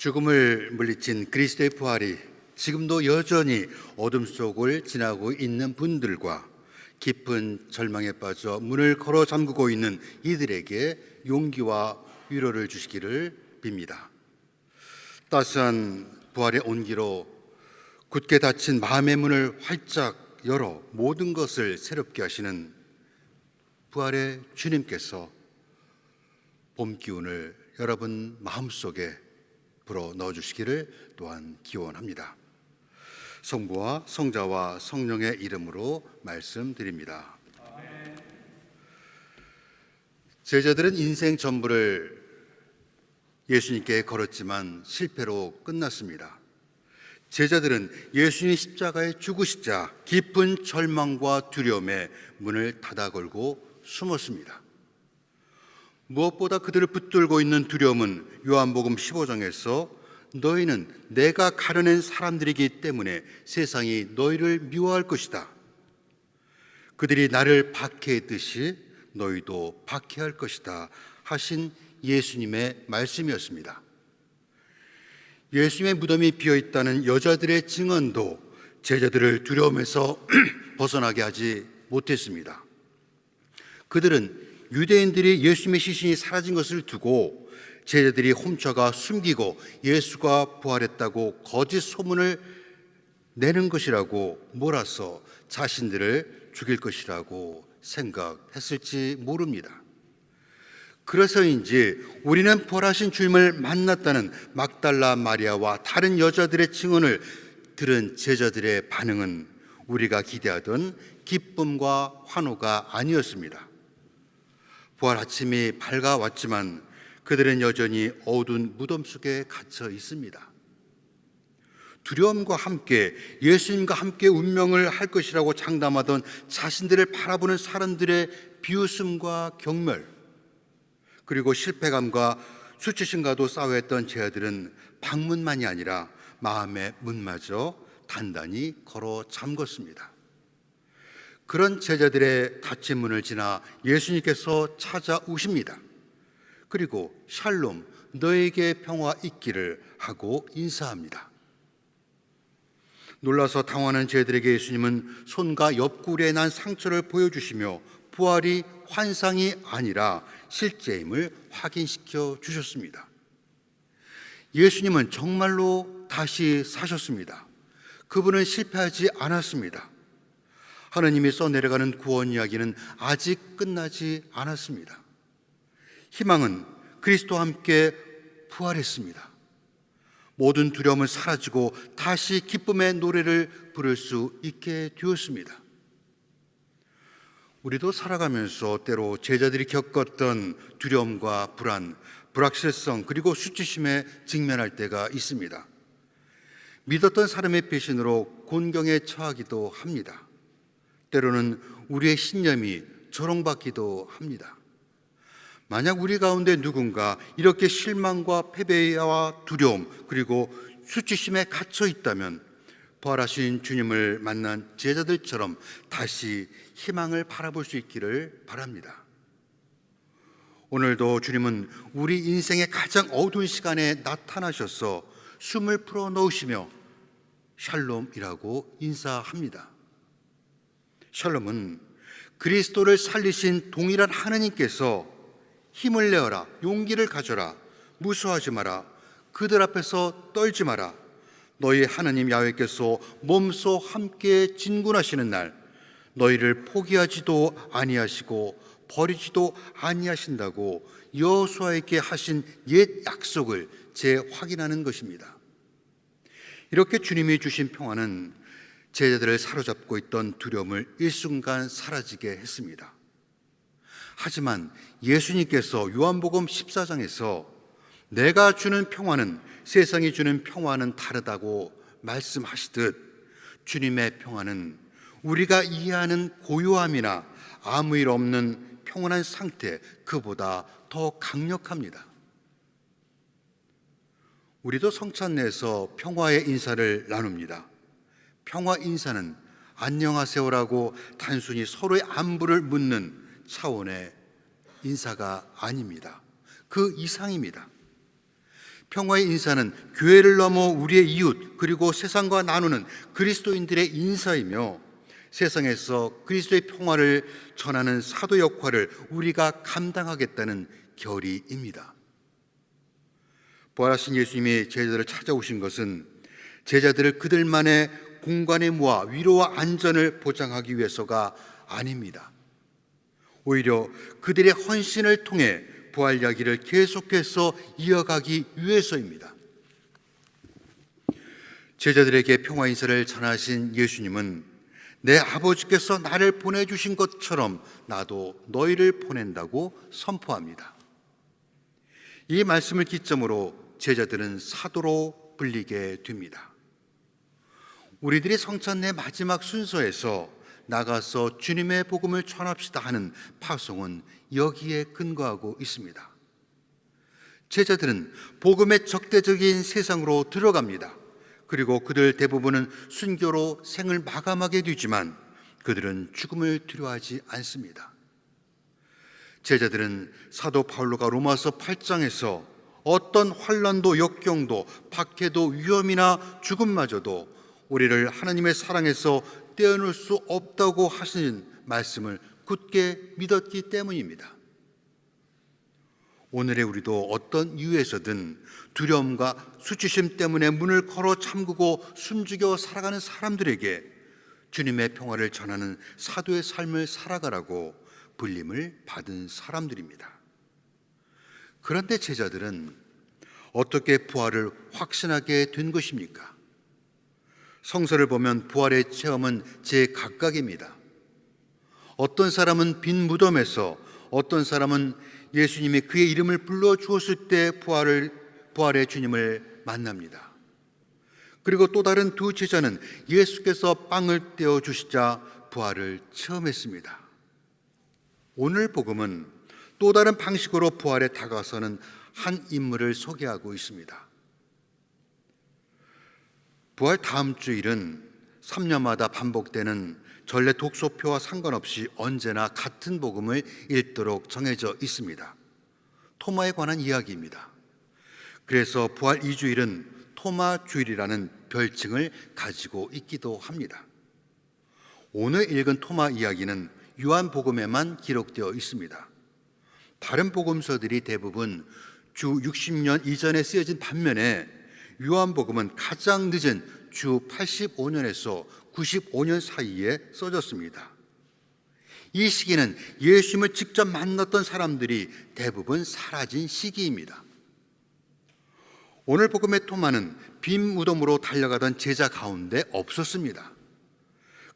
죽음을 물리친 그리스도의 부활이 지금도 여전히 어둠 속을 지나고 있는 분들과 깊은 절망에 빠져 문을 걸어 잠그고 있는 이들에게 용기와 위로를 주시기를 빕니다. 따스한 부활의 온기로 굳게 닫힌 마음의 문을 활짝 열어 모든 것을 새롭게 하시는 부활의 주님께서 봄 기운을 여러분 마음속에 불어 넣어주시기를 또한 기원합니다. 성부와 성자와 성령의 이름으로 말씀드립니다. 제자들은 인생 전부를 예수님께 걸었지만 실패로 끝났습니다. 제자들은 예수님 십자가에 죽으시자 깊은 절망과 두려움에 문을 닫아 걸고 숨었습니다. 무엇보다 그들을 붙들고 있는 두려움은 요한복음 15장에서 너희는 내가 가려낸 사람들이기 때문에 세상이 너희를 미워할 것이다. 그들이 나를 박해했듯이 너희도 박해할 것이다 하신 예수님의 말씀이었습니다. 예수님의 무덤이 비어있다는 여자들의 증언도 제자들을 두려움에서 벗어나게 하지 못했습니다. 그들은 유대인들이 예수님의 시신이 사라진 것을 두고 제자들이 훔쳐가 숨기고 예수가 부활했다고 거짓 소문을 내는 것이라고 몰아서 자신들을 죽일 것이라고 생각했을지 모릅니다. 그래서인지 우리는 부활하신 주님을 만났다는 막달라 마리아와 다른 여자들의 증언을 들은 제자들의 반응은 우리가 기대하던 기쁨과 환호가 아니었습니다. 부활 아침이 밝아왔지만 그들은 여전히 어두운 무덤 속에 갇혀 있습니다. 두려움과 함께 예수님과 함께 운명을 할 것이라고 장담하던 자신들을 바라보는 사람들의 비웃음과 경멸, 그리고 실패감과 수치심과도 싸워했던 제자들은 방문만이 아니라 마음의 문마저 단단히 걸어 잠궜습니다. 그런 제자들의 닫힌 문을 지나 예수님께서 찾아오십니다. 그리고 샬롬, 너에게 평화 있기를 하고 인사합니다. 놀라서 당황하는 제자들에게 예수님은 손과 옆구리에 난 상처를 보여주시며 부활이 환상이 아니라 실제임을 확인시켜 주셨습니다. 예수님은 정말로 다시 사셨습니다. 그분은 실패하지 않았습니다. 하나님이 써내려가는 구원 이야기는 아직 끝나지 않았습니다. 희망은 그리스도와 함께 부활했습니다. 모든 두려움은 사라지고 다시 기쁨의 노래를 부를 수 있게 되었습니다. 우리도 살아가면서 때로 제자들이 겪었던 두려움과 불안, 불확실성 그리고 수치심에 직면할 때가 있습니다. 믿었던 사람의 배신으로 곤경에 처하기도 합니다. 때로는 우리의 신념이 조롱받기도 합니다. 만약 우리 가운데 누군가 이렇게 실망과 패배와 두려움 그리고 수치심에 갇혀 있다면 부활하신 주님을 만난 제자들처럼 다시 희망을 바라볼 수 있기를 바랍니다. 오늘도 주님은 우리 인생의 가장 어두운 시간에 나타나셔서 숨을 풀어넣으시며 샬롬이라고 인사합니다. 샬롬은 그리스도를 살리신 동일한 하나님께서 힘을 내어라, 용기를 가져라, 무서워하지 마라, 그들 앞에서 떨지 마라, 너희 하나님 야훼께서 몸소 함께 진군하시는 날 너희를 포기하지도 아니하시고 버리지도 아니하신다고 여호수아에게 하신 옛 약속을 재확인하는 것입니다. 이렇게 주님이 주신 평화는 제자들을 사로잡고 있던 두려움을 일순간 사라지게 했습니다. 하지만 예수님께서 요한복음 14장에서 내가 주는 평화는 세상이 주는 평화는 다르다고 말씀하시듯 주님의 평화는 우리가 이해하는 고요함이나 아무 일 없는 평온한 상태 그보다 더 강력합니다. 우리도 성찬례에서 평화의 인사를 나눕니다. 평화 인사는 안녕하세요라고 단순히 서로의 안부를 묻는 차원의 인사가 아닙니다. 그 이상입니다. 평화의 인사는 교회를 넘어 우리의 이웃 그리고 세상과 나누는 그리스도인들의 인사이며 세상에서 그리스도의 평화를 전하는 사도 역할을 우리가 감당하겠다는 결의입니다. 부활하신 예수님이 제자들을 찾아오신 것은 제자들을 그들만의 공간에 모아 위로와 안전을 보장하기 위해서가 아닙니다. 오히려 그들의 헌신을 통해 부활 이야기를 계속해서 이어가기 위해서입니다. 제자들에게 평화 인사를 전하신 예수님은 내 아버지께서 나를 보내주신 것처럼 나도 너희를 보낸다고 선포합니다. 이 말씀을 기점으로 제자들은 사도로 불리게 됩니다. 우리들이 성찬의 마지막 순서에서 나가서 주님의 복음을 전합시다 하는 파송은 여기에 근거하고 있습니다. 제자들은 복음의 적대적인 세상으로 들어갑니다. 그리고 그들 대부분은 순교로 생을 마감하게 되지만 그들은 죽음을 두려워하지 않습니다. 제자들은 사도 바울로가 로마서 8장에서 어떤 환난도 역경도 박해도 위험이나 죽음마저도 우리를 하나님의 사랑에서 떼어놓을 수 없다고 하신 말씀을 굳게 믿었기 때문입니다. 오늘의 우리도 어떤 이유에서든 두려움과 수치심 때문에 문을 걸어 잠그고 숨죽여 살아가는 사람들에게 주님의 평화를 전하는 사도의 삶을 살아가라고 불림을 받은 사람들입니다. 그런데 제자들은 어떻게 부활을 확신하게 된 것입니까? 성서를 보면 부활의 체험은 제각각입니다. 어떤 사람은 빈 무덤에서, 어떤 사람은 예수님이 그의 이름을 불러주었을 때 부활의 주님을 만납니다. 그리고 또 다른 두 제자는 예수께서 빵을 떼어주시자 부활을 체험했습니다. 오늘 복음은 또 다른 방식으로 부활에 다가서는 한 인물을 소개하고 있습니다. 부활 다음 주일은 3년마다 반복되는 전래 독소표와 상관없이 언제나 같은 복음을 읽도록 정해져 있습니다. 토마에 관한 이야기입니다. 그래서 부활 2주일은 토마 주일이라는 별칭을 가지고 있기도 합니다. 오늘 읽은 토마 이야기는 요한복음에만 기록되어 있습니다. 다른 복음서들이 대부분 주 60년 이전에 쓰여진 반면에 요한복음은 가장 늦은 주 85년에서 95년 사이에 써졌습니다. 이 시기는 예수님을 직접 만났던 사람들이 대부분 사라진 시기입니다. 오늘 복음의 토마는 빈 무덤으로 달려가던 제자 가운데 없었습니다.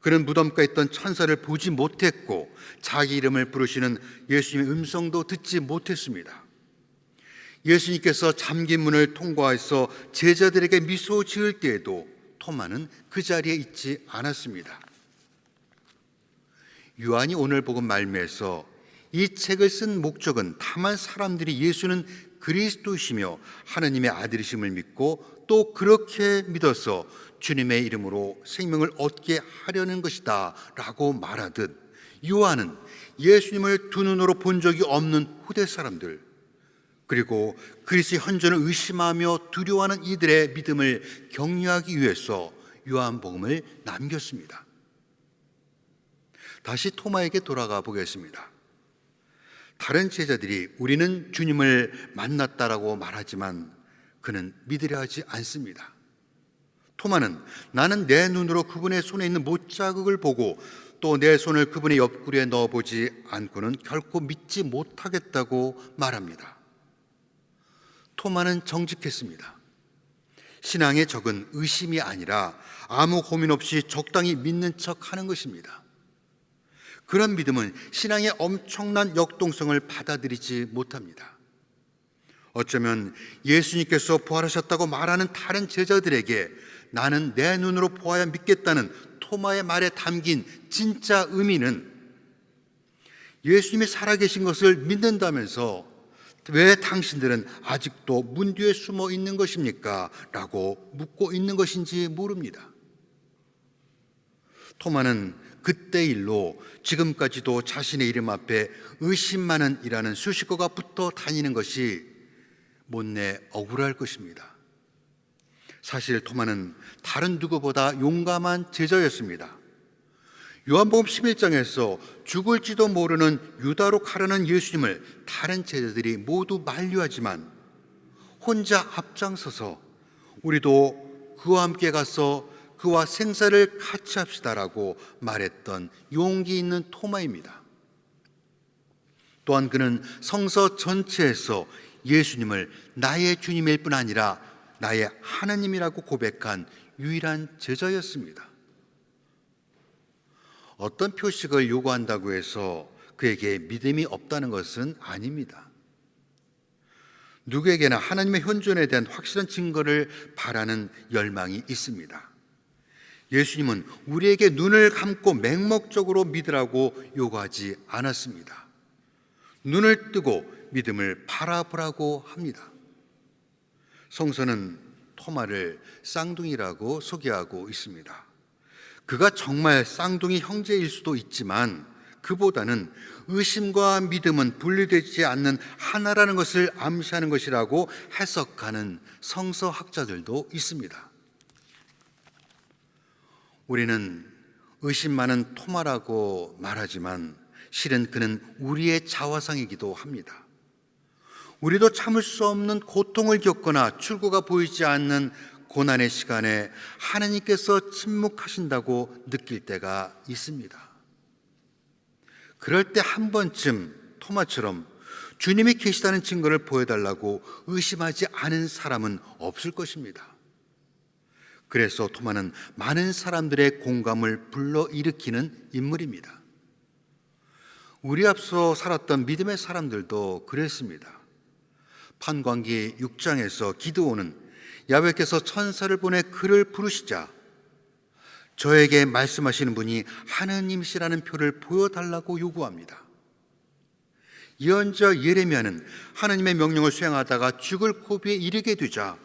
그는 무덤가에 있던 천사를 보지 못했고 자기 이름을 부르시는 예수님의 음성도 듣지 못했습니다. 예수님께서 잠긴 문을 통과해서 제자들에게 미소 지을 때에도 토마는 그 자리에 있지 않았습니다. 요한이 오늘 복음 말미에서 이 책을 쓴 목적은 다만 사람들이 예수는 그리스도시며 하나님의 아들이심을 믿고 또 그렇게 믿어서 주님의 이름으로 생명을 얻게 하려는 것이다 라고 말하듯, 요한은 예수님을 두 눈으로 본 적이 없는 후대 사람들, 그리고 그리스도의 현존을 의심하며 두려워하는 이들의 믿음을 격려하기 위해서 요한복음을 남겼습니다. 다시 토마에게 돌아가 보겠습니다. 다른 제자들이 우리는 주님을 만났다라고 말하지만 그는 믿으려 하지 않습니다. 토마는 나는 내 눈으로 그분의 손에 있는 못자국을 보고 또 내 손을 그분의 옆구리에 넣어보지 않고는 결코 믿지 못하겠다고 말합니다. 토마는 정직했습니다. 신앙의 적은 의심이 아니라 아무 고민 없이 적당히 믿는 척 하는 것입니다. 그런 믿음은 신앙의 엄청난 역동성을 받아들이지 못합니다. 어쩌면 예수님께서 부활하셨다고 말하는 다른 제자들에게 나는 내 눈으로 보아야 믿겠다는 토마의 말에 담긴 진짜 의미는 예수님이 살아계신 것을 믿는다면서 왜 당신들은 아직도 문 뒤에 숨어 있는 것입니까? 라고 묻고 있는 것인지 모릅니다. 토마는 그때 일로 지금까지도 자신의 이름 앞에 의심만은 이라는 수식어가 붙어 다니는 것이 못내 억울할 것입니다. 사실 토마는 다른 누구보다 용감한 제자였습니다. 요한복음 11장에서 죽을지도 모르는 유다로 가려는 예수님을 다른 제자들이 모두 만류하지만 혼자 앞장서서 우리도 그와 함께 가서 그와 생사를 같이 합시다라고 말했던 용기 있는 토마입니다. 또한 그는 성서 전체에서 예수님을 나의 주님일 뿐 아니라 나의 하나님이라고 고백한 유일한 제자였습니다. 어떤 표식을 요구한다고 해서 그에게 믿음이 없다는 것은 아닙니다. 누구에게나 하나님의 현존에 대한 확실한 증거를 바라는 열망이 있습니다. 예수님은 우리에게 눈을 감고 맹목적으로 믿으라고 요구하지 않았습니다. 눈을 뜨고 믿음을 바라보라고 합니다. 성서는 토마를 쌍둥이라고 소개하고 있습니다. 그가 정말 쌍둥이 형제일 수도 있지만 그보다는 의심과 믿음은 분리되지 않는 하나라는 것을 암시하는 것이라고 해석하는 성서학자들도 있습니다. 우리는 의심 많은 토마라고 말하지만 실은 그는 우리의 자화상이기도 합니다. 우리도 참을 수 없는 고통을 겪거나 출구가 보이지 않는 고난의 시간에 하나님께서 침묵하신다고 느낄 때가 있습니다. 그럴 때 한 번쯤 토마처럼 주님이 계시다는 증거를 보여달라고 의심하지 않은 사람은 없을 것입니다. 그래서 토마는 많은 사람들의 공감을 불러일으키는 인물입니다. 우리 앞서 살았던 믿음의 사람들도 그랬습니다. 판관기 6장에서 기드온은 야훼께서 천사를 보내 그를 부르시자 저에게 말씀하시는 분이 하나님이시라는 표를 보여달라고 요구합니다. 예언자 예레미야는 하나님의 명령을 수행하다가 죽을 고비에 이르게 되자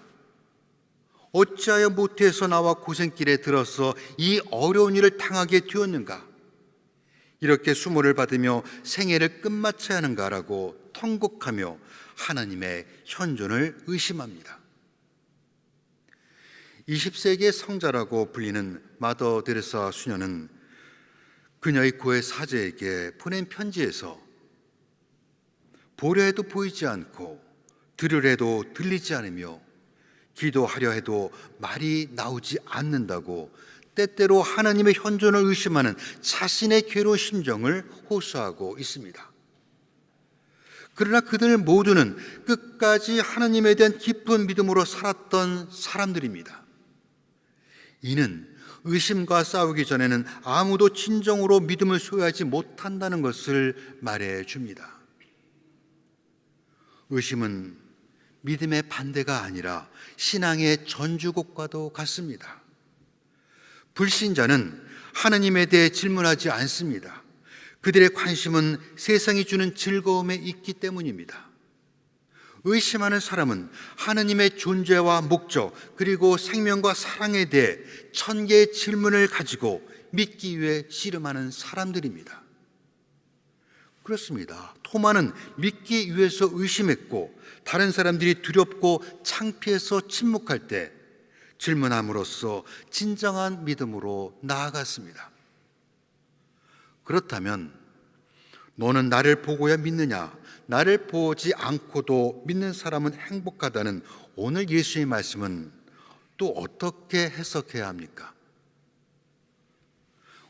어찌하여 모태에서 나와 고생길에 들어서 이 어려운 일을 당하게 되었는가? 이렇게 수모를 받으며 생애를 끝마쳐야 하는가라고 통곡하며 하나님의 현존을 의심합니다. 20세기의 성자라고 불리는 마더 데레사 수녀는 그녀의 고해 사제에게 보낸 편지에서 보려 해도 보이지 않고 들으려 해도 들리지 않으며 기도하려 해도 말이 나오지 않는다고 때때로 하나님의 현존을 의심하는 자신의 괴로운 심정을 호소하고 있습니다. 그러나 그들 모두는 끝까지 하나님에 대한 깊은 믿음으로 살았던 사람들입니다. 이는 의심과 싸우기 전에는 아무도 진정으로 믿음을 소유하지 못한다는 것을 말해 줍니다. 의심은 믿음의 반대가 아니라 신앙의 전주곡과도 같습니다. 불신자는 하나님에 대해 질문하지 않습니다. 그들의 관심은 세상이 주는 즐거움에 있기 때문입니다. 의심하는 사람은 하나님의 존재와 목적 그리고 생명과 사랑에 대해 1000개의 질문을 가지고 믿기 위해 씨름하는 사람들입니다. 그렇습니다. 토마는 믿기 위해서 의심했고 다른 사람들이 두렵고 창피해서 침묵할 때 질문함으로써 진정한 믿음으로 나아갔습니다. 그렇다면 너는 나를 보고야 믿느냐? 나를 보지 않고도 믿는 사람은 행복하다는 오늘 예수의 말씀은 또 어떻게 해석해야 합니까?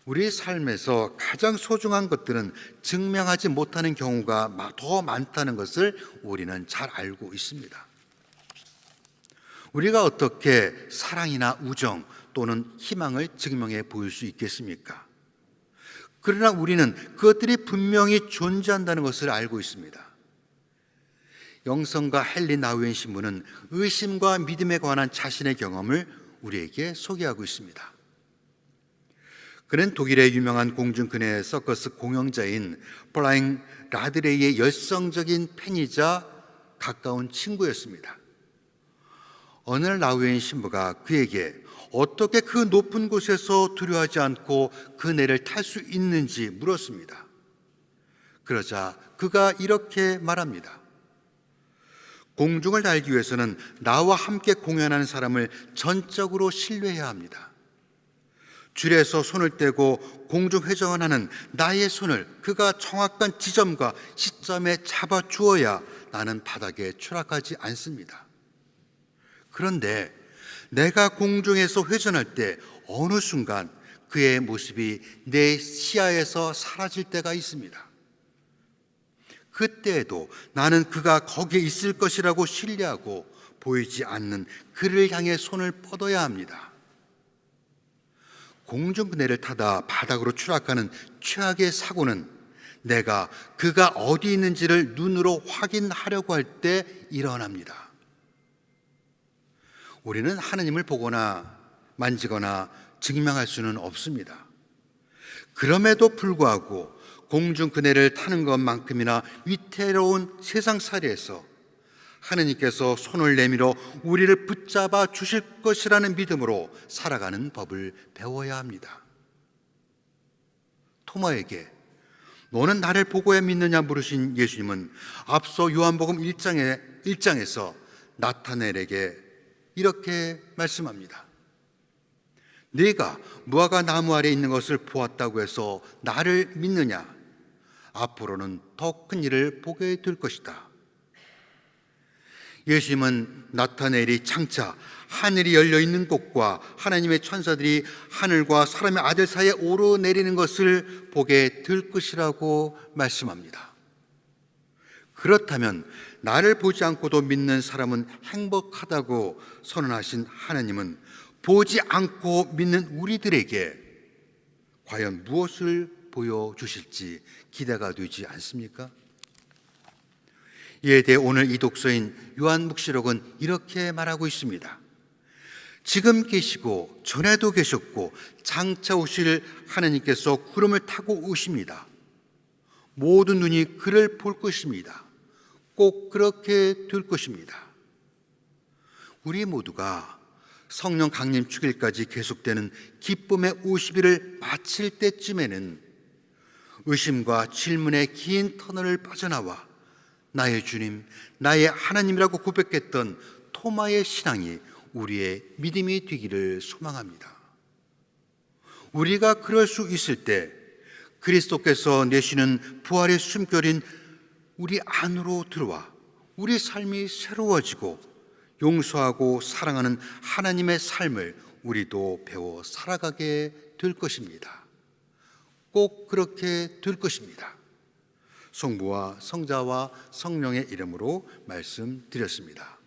우리 삶에서 가장 소중한 것들은 증명하지 못하는 경우가 더 많다는 것을 우리는 잘 알고 있습니다. 우리가 어떻게 사랑이나 우정 또는 희망을 증명해 보일 수 있겠습니까? 그러나 우리는 그것들이 분명히 존재한다는 것을 알고 있습니다. 영성가 헨리 나우엔 신부는 의심과 믿음에 관한 자신의 경험을 우리에게 소개하고 있습니다. 그는 독일의 유명한 공중근해 서커스 공연자인 플라잉 라드레이의 열성적인 팬이자 가까운 친구였습니다. 어느 날 나우엔 신부가 그에게 어떻게 그 높은 곳에서 두려워하지 않고 그네를 탈 수 있는지 물었습니다. 그러자 그가 이렇게 말합니다. 공중을 날기 위해서는 나와 함께 공연하는 사람을 전적으로 신뢰해야 합니다. 줄에서 손을 떼고 공중 회전을 하는 나의 손을 그가 정확한 지점과 시점에 잡아 주어야 나는 바닥에 추락하지 않습니다. 그런데 내가 공중에서 회전할 때 어느 순간 그의 모습이 내 시야에서 사라질 때가 있습니다. 그때에도 나는 그가 거기에 있을 것이라고 신뢰하고 보이지 않는 그를 향해 손을 뻗어야 합니다. 공중그네를 타다 바닥으로 추락하는 최악의 사고는 내가 그가 어디 있는지를 눈으로 확인하려고 할 때 일어납니다. 우리는 하느님을 보거나 만지거나 증명할 수는 없습니다. 그럼에도 불구하고 공중그네를 타는 것만큼이나 위태로운 세상살이에서 하느님께서 손을 내밀어 우리를 붙잡아 주실 것이라는 믿음으로 살아가는 법을 배워야 합니다. 토마에게 너는 나를 보고야 믿느냐 물으신 예수님은 앞서 요한복음 1장에서 나타나엘에게 이렇게 말씀합니다. 네가 무화과 나무 아래 있는 것을 보았다고 해서 나를 믿느냐? 앞으로는 더 큰 일을 보게 될 것이다. 예수님은 나타나엘이 장차 하늘이 열려 있는 곳과 하나님의 천사들이 하늘과 사람의 아들 사이에 오르내리는 것을 보게 될 것이라고 말씀합니다. 그렇다면 나를 보지 않고도 믿는 사람은 행복하다고 선언하신 하나님은 보지 않고 믿는 우리들에게 과연 무엇을 보여주실지 기대가 되지 않습니까? 이에 대해 오늘 이 독서인 요한묵시록은 이렇게 말하고 있습니다. 지금 계시고 전에도 계셨고 장차 오실 하나님께서 구름을 타고 오십니다. 모든 눈이 그를 볼 것입니다. 꼭 그렇게 될 것입니다. 우리 모두가 성령 강림 주일까지 계속되는 기쁨의 50일을 마칠 때쯤에는 의심과 질문의 긴 터널을 빠져나와 나의 주님, 나의 하나님이라고 고백했던 토마의 신앙이 우리의 믿음이 되기를 소망합니다. 우리가 그럴 수 있을 때 그리스도께서 내시는 부활의 숨결인 우리 안으로 들어와 우리 삶이 새로워지고 용서하고 사랑하는 하나님의 삶을 우리도 배워 살아가게 될 것입니다. 꼭 그렇게 될 것입니다. 성부와 성자와 성령의 이름으로 말씀드렸습니다.